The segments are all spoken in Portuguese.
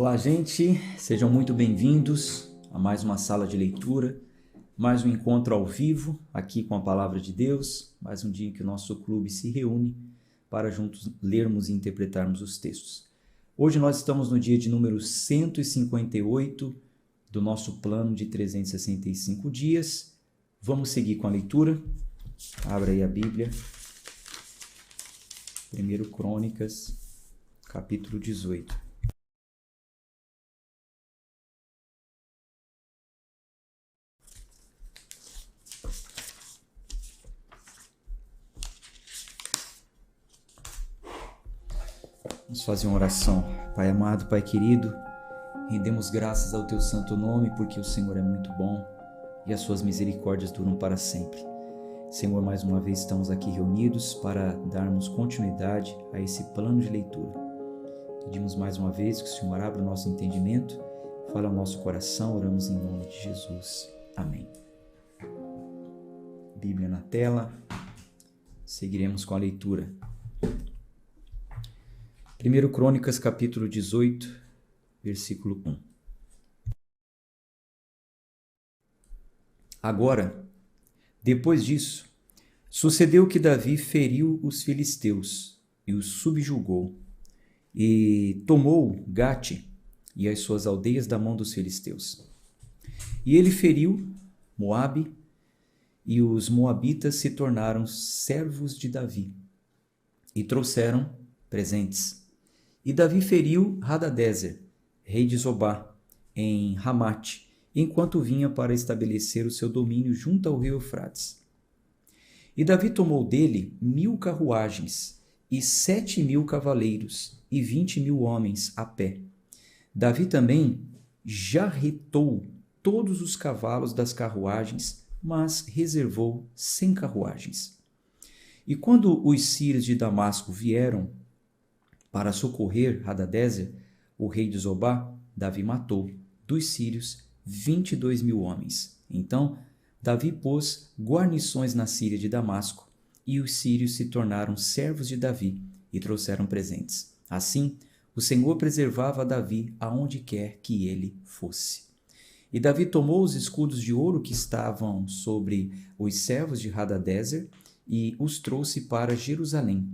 Olá, gente, sejam muito bem-vindos a mais uma sala de leitura, mais um encontro ao vivo aqui com a Palavra de Deus, mais um dia em que o nosso clube se reúne para juntos lermos e interpretarmos os textos. Hoje nós estamos no dia de número 158 do nosso plano de 365 dias. Vamos seguir com a leitura. Abra aí a Bíblia. 1 Crônicas, capítulo 18. Vamos fazer uma oração. Pai amado, Pai querido, rendemos graças ao Teu santo nome, porque o Senhor é muito bom e as Suas misericórdias duram para sempre. Senhor, mais uma vez estamos aqui reunidos para darmos continuidade a esse plano de leitura. Pedimos mais uma vez que o Senhor abra o nosso entendimento, fale ao nosso coração, oramos em nome de Jesus. Amém. Bíblia na tela, seguiremos com a leitura. 1 Crônicas, capítulo 18, versículo 1. Agora, depois disso, sucedeu que Davi feriu os filisteus e os subjugou, e tomou Gate e as suas aldeias da mão dos filisteus. E ele feriu Moabe, e os moabitas se tornaram servos de Davi, e trouxeram presentes. E Davi feriu Hadadezer, rei de Zobá, em Ramate, enquanto vinha para estabelecer o seu domínio junto ao rio Eufrates. E Davi tomou dele 1000 carruagens, e 7.000 cavaleiros, e 20.000 homens a pé. Davi também jarretou todos os cavalos das carruagens, mas reservou 100 carruagens. E quando os sírios de Damasco vieram para socorrer Hadadezer, o rei de Zobá, Davi matou dos sírios 22.000 homens. Então, Davi pôs guarnições na Síria de Damasco, e os sírios se tornaram servos de Davi e trouxeram presentes. Assim, o Senhor preservava Davi aonde quer que ele fosse. E Davi tomou os escudos de ouro que estavam sobre os servos de Hadadezer e os trouxe para Jerusalém,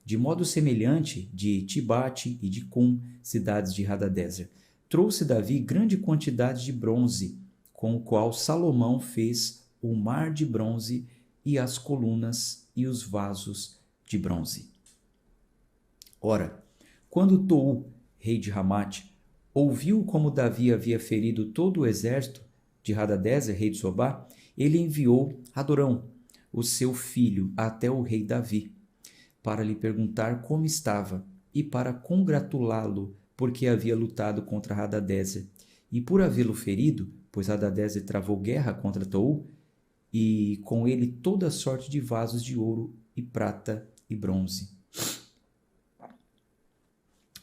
de modo semelhante de Tibate e de Cum, cidades de Hadadezer. Trouxe Davi grande quantidade de bronze, com o qual Salomão fez o mar de bronze e as colunas e os vasos de bronze. Ora, quando Tou, rei de Ramate, ouviu como Davi havia ferido todo o exército de Hadadezer, rei de Zobá, ele enviou Adorão, o seu filho, até o rei Davi, para lhe perguntar como estava e para congratulá-lo porque havia lutado contra Hadadezer e por havê-lo ferido, pois Hadadezer travou guerra contra Tou e com ele toda sorte de vasos de ouro e prata e bronze,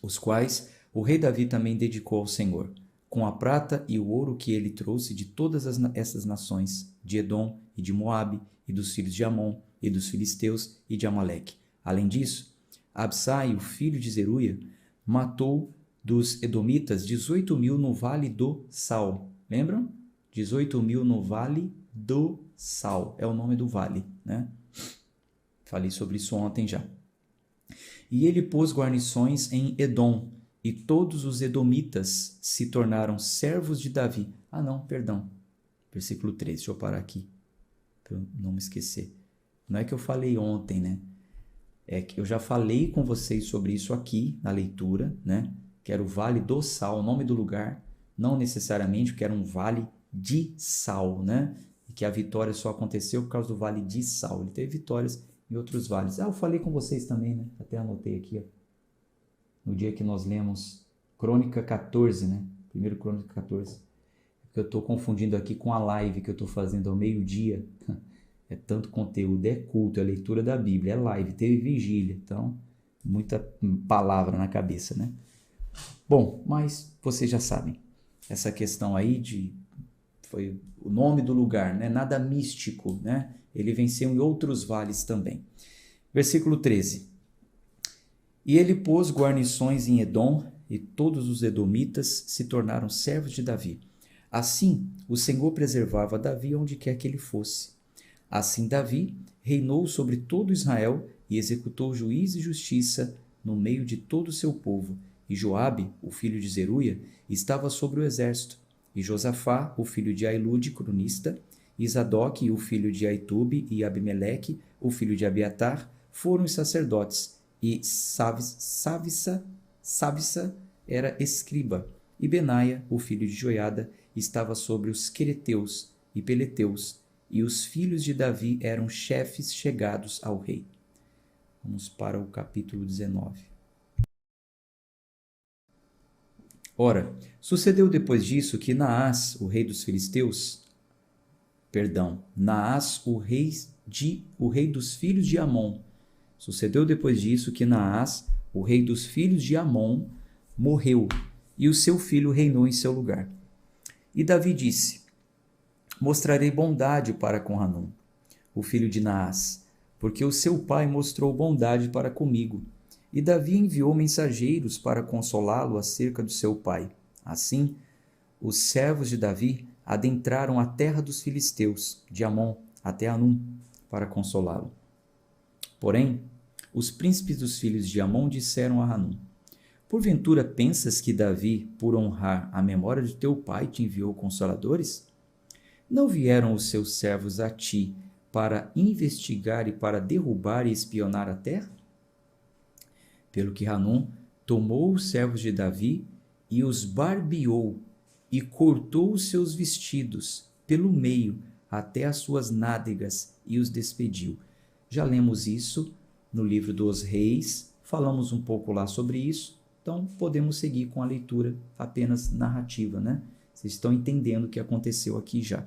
os quais o rei Davi também dedicou ao Senhor, com a prata e o ouro que ele trouxe de todas essas nações, de Edom e de Moabe e dos filhos de Amon e dos filisteus e de Amaleque. Além disso, Absai, o filho de Zeruia, matou dos edomitas 18.000 no Vale do Sal. Lembram? 18.000 no Vale do Sal. É o nome do vale, né? Falei sobre isso ontem já. E ele pôs guarnições em Edom, e todos os edomitas se tornaram servos de Davi. Versículo 3, deixa eu parar aqui, para eu não me esquecer. Não é que eu falei ontem, né? É que eu já falei com vocês sobre isso aqui na leitura, né? Que era o Vale do Sal, o nome do lugar, não necessariamente que era um vale de sal, né? E que a vitória só aconteceu por causa do Vale de Sal. Ele teve vitórias em outros vales. Eu falei com vocês também, né? Até anotei aqui, ó. No dia que nós lemos Crônica 14, né? 1 Crônica 14. Porque eu estou confundindo aqui com a live que eu estou fazendo ao meio-dia. É tanto conteúdo, é culto, é leitura da Bíblia, é live, teve vigília, então muita palavra na cabeça, né? Bom, mas vocês já sabem, essa questão aí foi o nome do lugar, né? Nada místico, né? Ele venceu em outros vales também. Versículo 13. E ele pôs guarnições em Edom e todos os edomitas se tornaram servos de Davi. Assim, o Senhor preservava Davi onde quer que ele fosse. Assim, Davi reinou sobre todo Israel e executou juízo e justiça no meio de todo o seu povo. E Joabe, o filho de Zeruia, estava sobre o exército. E Josafá, o filho de Ailude, cronista, e Zadok, o filho de Aitube, e Abimeleque, o filho de Abiatar, foram os sacerdotes. E Savissa era escriba. E Benaia, o filho de Joiada, estava sobre os quereteus e peleteus, e os filhos de Davi eram chefes chegados ao rei. Vamos para o capítulo 19. Ora, sucedeu depois disso que Naás, o rei dos filisteus, Naás, o rei dos filhos de Amon. Sucedeu depois disso que Naás, o rei dos filhos de Amon, morreu, e o seu filho reinou em seu lugar. E Davi disse: Mostrarei bondade para com Hanum, o filho de Naás, porque o seu pai mostrou bondade para comigo. E Davi enviou mensageiros para consolá-lo acerca do seu pai. Assim, os servos de Davi adentraram a terra dos filisteus, de Amon até Hanum, para consolá-lo. Porém, os príncipes dos filhos de Amon disseram a Hanum: Porventura pensas que Davi, por honrar a memória de teu pai, te enviou consoladores? Não vieram os seus servos a ti para investigar e para derrubar e espionar a terra? Pelo que Hanum tomou os servos de Davi e os barbeou e cortou os seus vestidos pelo meio até as suas nádegas e os despediu. Já lemos isso no livro dos Reis, falamos um pouco lá sobre isso, então podemos seguir com a leitura apenas narrativa, né? Vocês estão entendendo o que aconteceu aqui já.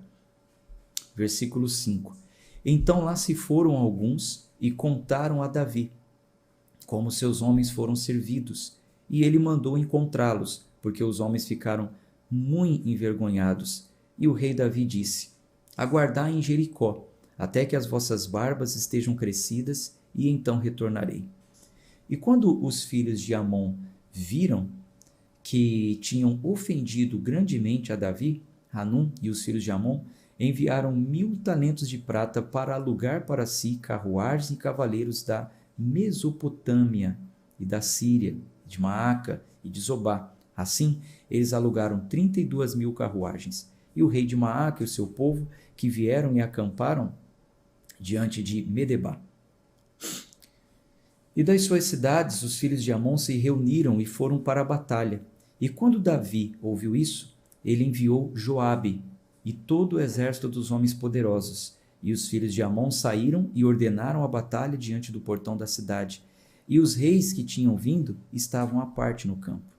Versículo 5. Então lá se foram alguns e contaram a Davi como seus homens foram servidos, e ele mandou encontrá-los, porque os homens ficaram muito envergonhados. E o rei Davi disse: Aguardai em Jericó, até que as vossas barbas estejam crescidas, e então retornarei. E quando os filhos de Amon viram que tinham ofendido grandemente a Davi, Hanum e os filhos de Amon enviaram 1000 talentos de prata para alugar para si carruagens e cavaleiros da Mesopotâmia e da Síria, de Maaca e de Zobá. Assim, eles alugaram 32.000 carruagens. E o rei de Maaca e o seu povo, que vieram e acamparam diante de Medebá. E das suas cidades, os filhos de Amon se reuniram e foram para a batalha. E quando Davi ouviu isso, ele enviou Joabe e todo o exército dos homens poderosos. E os filhos de Amon saíram e ordenaram a batalha diante do portão da cidade. E os reis que tinham vindo estavam à parte no campo.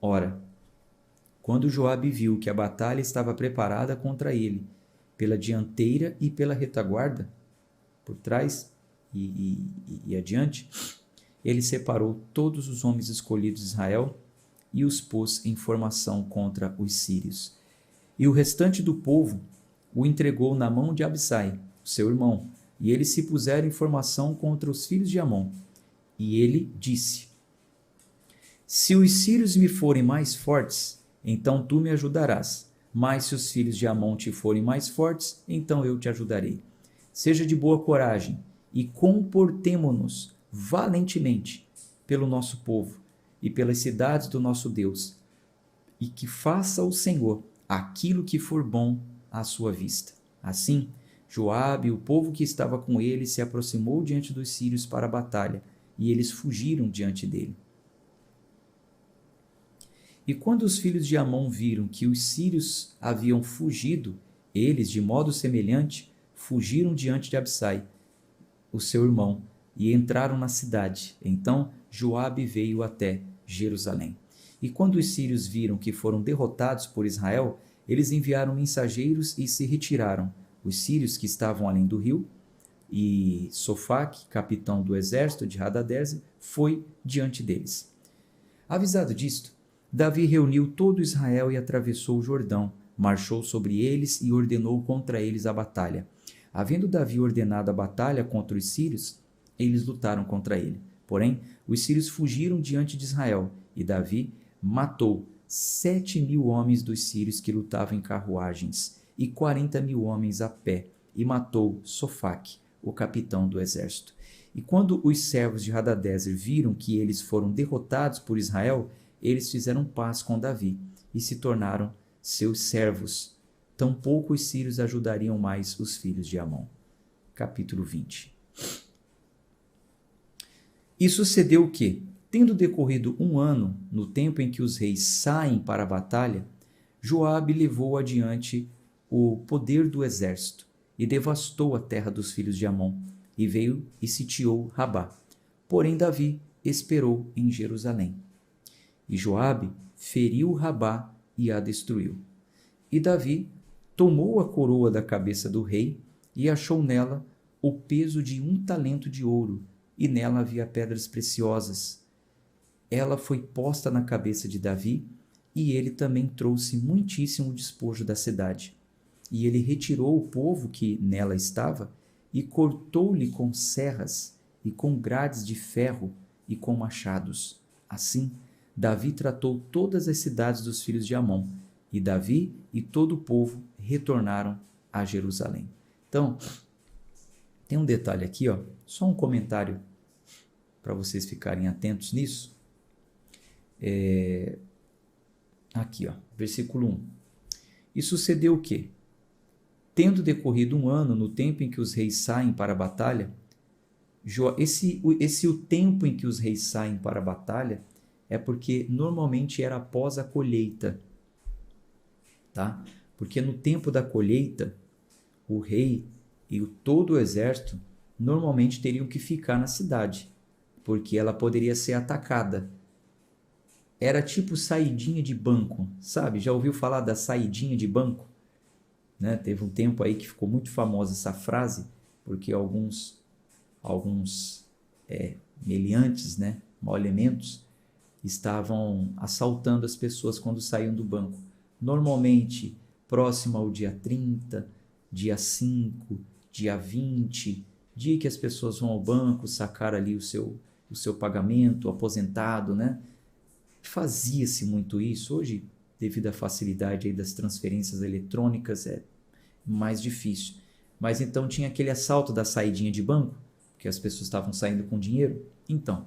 Ora, quando Joabe viu que a batalha estava preparada contra ele, pela dianteira e pela retaguarda, por trás e adiante, ele separou todos os homens escolhidos de Israel e os pôs em formação contra os sírios. E o restante do povo o entregou na mão de Abisai, seu irmão, e eles se puseram em formação contra os filhos de Amon. E ele disse: Se os sírios me forem mais fortes, então tu me ajudarás. Mas se os filhos de Amon te forem mais fortes, então eu te ajudarei. Seja de boa coragem e comportemo-nos valentemente pelo nosso povo e pelas cidades do nosso Deus, e que faça o Senhor aquilo que for bom à sua vista. Assim, Joabe e o povo que estava com ele se aproximou diante dos sírios para a batalha, e eles fugiram diante dele. E quando os filhos de Amon viram que os sírios haviam fugido, eles, de modo semelhante, fugiram diante de Abisai, o seu irmão, e entraram na cidade. Então Joabe veio até Jerusalém. E quando os sírios viram que foram derrotados por Israel, eles enviaram mensageiros e se retiraram. Os sírios que estavam além do rio, e Sofaque, capitão do exército de Hadadezer, foi diante deles. Avisado disto, Davi reuniu todo Israel e atravessou o Jordão, marchou sobre eles e ordenou contra eles a batalha. Havendo Davi ordenado a batalha contra os sírios, eles lutaram contra ele. Porém, os sírios fugiram diante de Israel, e Davi matou 7.000 homens dos sírios que lutavam em carruagens, e 40.000 homens a pé, e matou Sofaque, o capitão do exército. E quando os servos de Hadadezer viram que eles foram derrotados por Israel, eles fizeram paz com Davi e se tornaram seus servos. Tampouco os sírios ajudariam mais os filhos de Amon. Capítulo 20. E sucedeu que, tendo decorrido 1 ano, no tempo em que os reis saem para a batalha, Joabe levou adiante o poder do exército e devastou a terra dos filhos de Amon, e veio e sitiou Rabá. Porém Davi esperou em Jerusalém. E Joabe feriu Rabá e a destruiu. E Davi tomou a coroa da cabeça do rei e achou nela o peso de 1 talento de ouro, e nela havia pedras preciosas. Ela foi posta na cabeça de Davi, e ele também trouxe muitíssimo despojo da cidade. E ele retirou o povo que nela estava, e cortou-lhe com serras, e com grades de ferro, e com machados. Assim, Davi tratou todas as cidades dos filhos de Amon, e Davi e todo o povo retornaram a Jerusalém. Então, tem um detalhe aqui, ó, só um comentário para vocês ficarem atentos nisso. Aqui, ó, versículo 1. E sucedeu o quê? Tendo decorrido 1 ano, no tempo em que os reis saem para a batalha, o tempo em que os reis saem para a batalha é porque normalmente era após a colheita, tá? Porque no tempo da colheita, o rei e todo o exército normalmente teriam que ficar na cidade, porque ela poderia ser atacada. Era tipo saidinha de banco, sabe? Já ouviu falar da saidinha de banco? Né? Teve um tempo aí que ficou muito famosa essa frase, porque alguns meliantes, né, mal-elementos, estavam assaltando as pessoas quando saíam do banco. Normalmente, próximo ao dia 30, dia 5, dia 20, dia que as pessoas vão ao banco sacar ali o seu pagamento, aposentado, né? Fazia-se muito isso. Hoje, devido à facilidade aí das transferências eletrônicas, é mais difícil. Mas então tinha aquele assalto da saidinha de banco, que as pessoas estavam saindo com dinheiro. Então,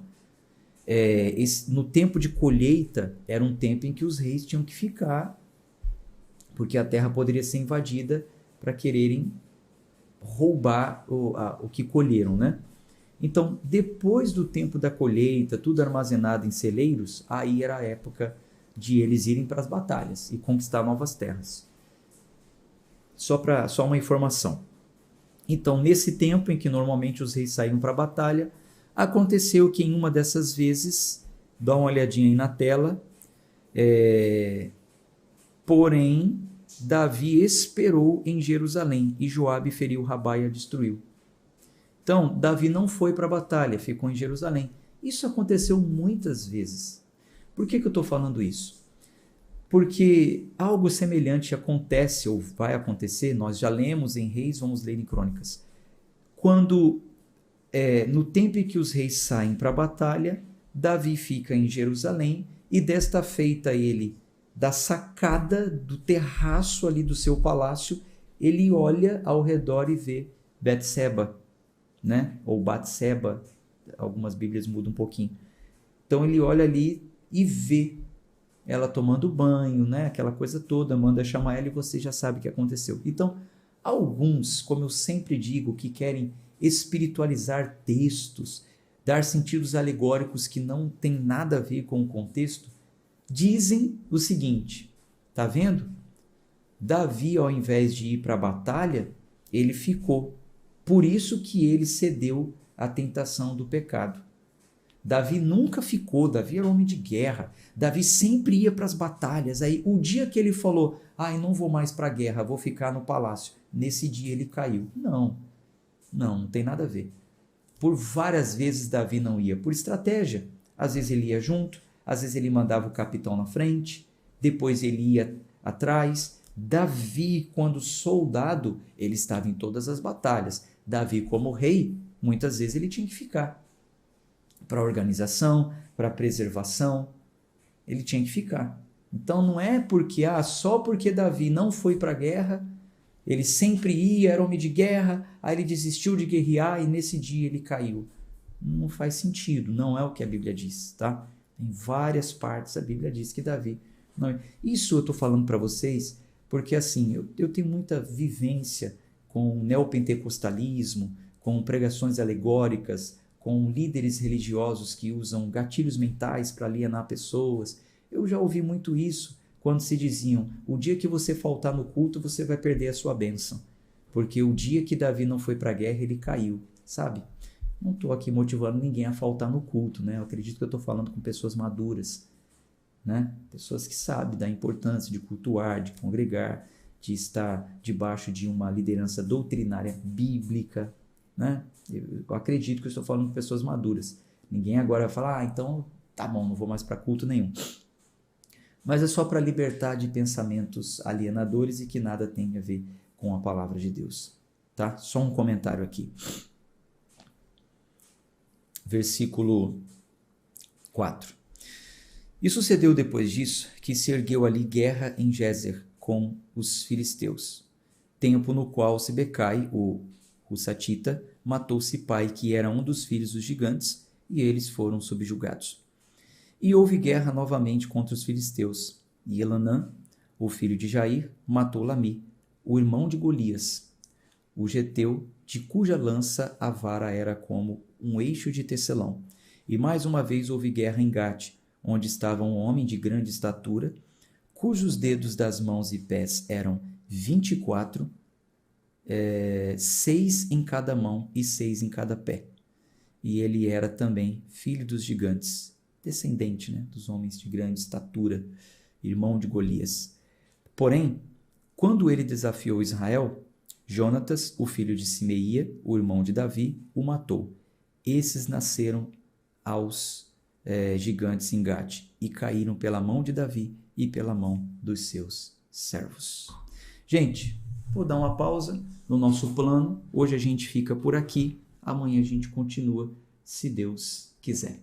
no tempo de colheita, era um tempo em que os reis tinham que ficar, porque a terra poderia ser invadida para quererem roubar o que colheram, né? Então, depois do tempo da colheita, tudo armazenado em celeiros, aí era a época de eles irem para as batalhas e conquistar novas terras. Só uma informação. Então, nesse tempo em que normalmente os reis saíam para a batalha, aconteceu que em uma dessas vezes, dá uma olhadinha aí na tela, porém, Davi esperou em Jerusalém e Joabe feriu Rabá e a destruiu. Então, Davi não foi para a batalha, ficou em Jerusalém. Isso aconteceu muitas vezes. Por que eu estou falando isso? Porque algo semelhante acontece ou vai acontecer, nós já lemos em Reis, vamos ler em Crônicas. Quando, no tempo em que os reis saem para a batalha, Davi fica em Jerusalém e desta feita ele, da sacada do terraço ali do seu palácio, ele olha ao redor e vê Betseba, né? Ou Batseba, algumas bíblias mudam um pouquinho. Então ele olha ali e vê ela tomando banho, né? Aquela coisa toda, manda chamar ela e você já sabe o que aconteceu. Então, alguns, como eu sempre digo, que querem espiritualizar textos, dar sentidos alegóricos que não tem nada a ver com o contexto, dizem o seguinte, tá vendo? Davi, ao invés de ir para a batalha, ele ficou. Por isso que ele cedeu à tentação do pecado. Davi nunca ficou, Davi era homem de guerra, Davi sempre ia para as batalhas. Aí o dia que ele falou, eu não vou mais para a guerra, vou ficar no palácio, nesse dia ele caiu. Não tem nada a ver. Por várias vezes Davi não ia, por estratégia. Às vezes ele ia junto, às vezes ele mandava o capitão na frente, depois ele ia atrás. Davi, quando soldado, ele estava em todas as batalhas. Davi, como rei, muitas vezes ele tinha que ficar. para organização, para preservação. Ele tinha que ficar. Então não é porque, só porque Davi não foi para a guerra, ele sempre ia, era homem de guerra, aí ele desistiu de guerrear e nesse dia ele caiu. Não faz sentido, não é o que a Bíblia diz, tá? Em várias partes a Bíblia diz que Davi... Não, isso eu estou falando para vocês porque assim, eu tenho muita vivência com neopentecostalismo, com pregações alegóricas, com líderes religiosos que usam gatilhos mentais para alienar pessoas. Eu já ouvi muito isso quando se diziam, o dia que você faltar no culto, você vai perder a sua bênção. Porque o dia que Davi não foi para a guerra, ele caiu, sabe? Não estou aqui motivando ninguém a faltar no culto, né? Eu acredito que eu estou falando com pessoas maduras, né? Pessoas que sabem da importância de cultuar, de congregar, de estar debaixo de uma liderança doutrinária bíblica, né? Eu acredito que eu estou falando com pessoas maduras. Ninguém agora vai falar, então tá bom, não vou mais para culto nenhum. Mas é só para libertar de pensamentos alienadores e que nada tem a ver com a palavra de Deus, tá? Só um comentário aqui. Versículo 4. E sucedeu depois disso que se ergueu ali guerra em Gézer com os filisteus, tempo no qual Sibecai, o Husatita, matou Sipai, que era um dos filhos dos gigantes, e eles foram subjugados. E houve guerra novamente contra os filisteus, e Elanã, o filho de Jair, matou Lami, o irmão de Golias, o geteu, de cuja lança a vara era como um eixo de tecelão. E mais uma vez houve guerra em Gate, onde estava um homem de grande estatura, cujos dedos das mãos e pés eram 24, 6 em cada mão e 6 em cada pé. E ele era também filho dos gigantes, descendente, né, dos homens de grande estatura, irmão de Golias. Porém, quando ele desafiou Israel, Jonatas, o filho de Simeia, o irmão de Davi, o matou. Esses nasceram aos gigantes em Gate e caíram pela mão de Davi e pela mão dos seus servos. Gente, vou dar uma pausa no nosso plano. Hoje a gente fica por aqui. Amanhã a gente continua, se Deus quiser.